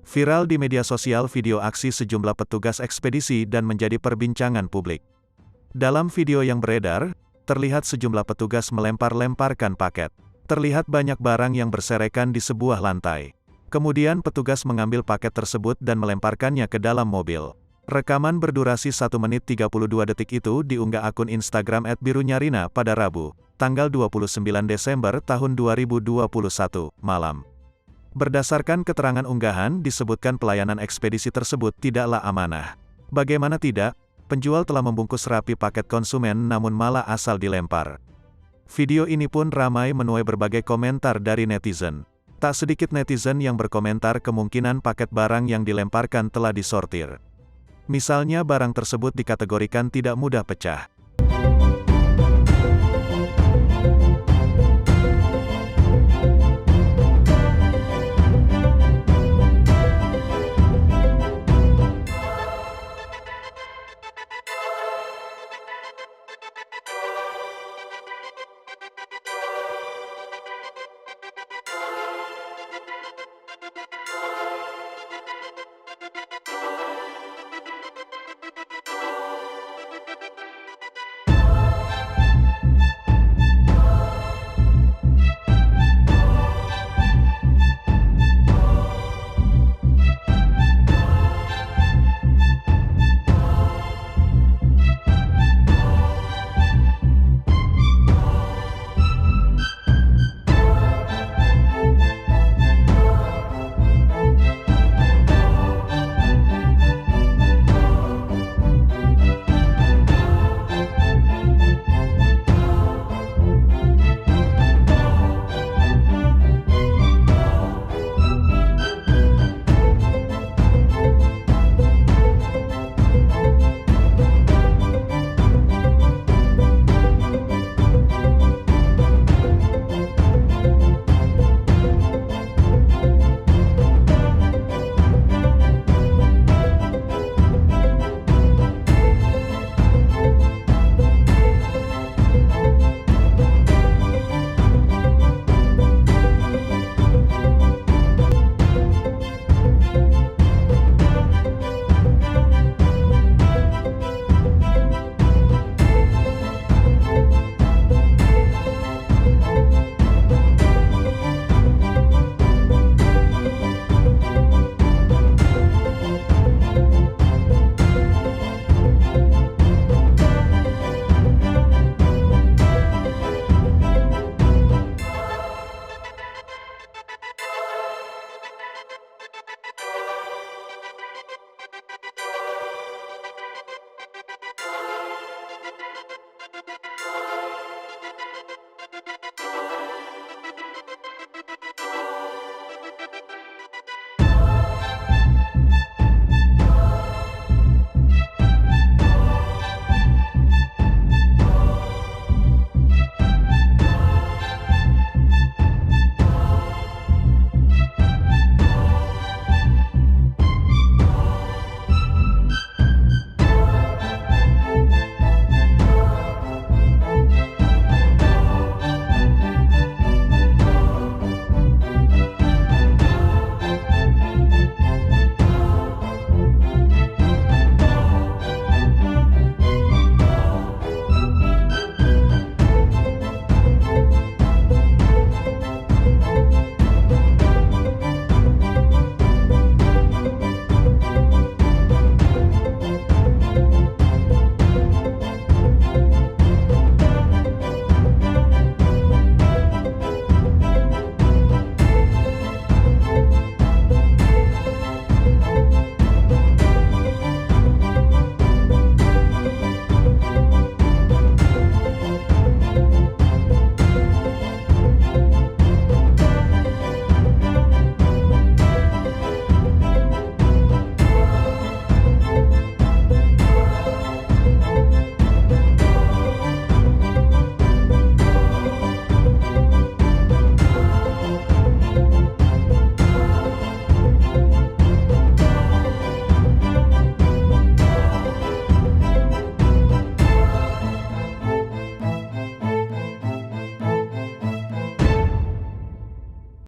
Viral di media sosial video aksi sejumlah petugas ekspedisi dan menjadi perbincangan publik. Dalam video yang beredar, terlihat sejumlah petugas melempar-lemparkan paket. Terlihat banyak barang yang berserakan di sebuah lantai. Kemudian petugas mengambil paket tersebut dan melemparkannya ke dalam mobil. Rekaman berdurasi 1 menit 32 detik itu diunggah akun Instagram @birunyarina pada Rabu, tanggal 29 Desember tahun 2021, malam. Berdasarkan keterangan unggahan, disebutkan pelayanan ekspedisi tersebut tidaklah amanah. Bagaimana tidak, penjual telah membungkus rapi paket konsumen namun malah asal dilempar. Video ini pun ramai menuai berbagai komentar dari netizen. Tak sedikit netizen yang berkomentar kemungkinan paket barang yang dilemparkan telah disortir. Misalnya barang tersebut dikategorikan tidak mudah pecah.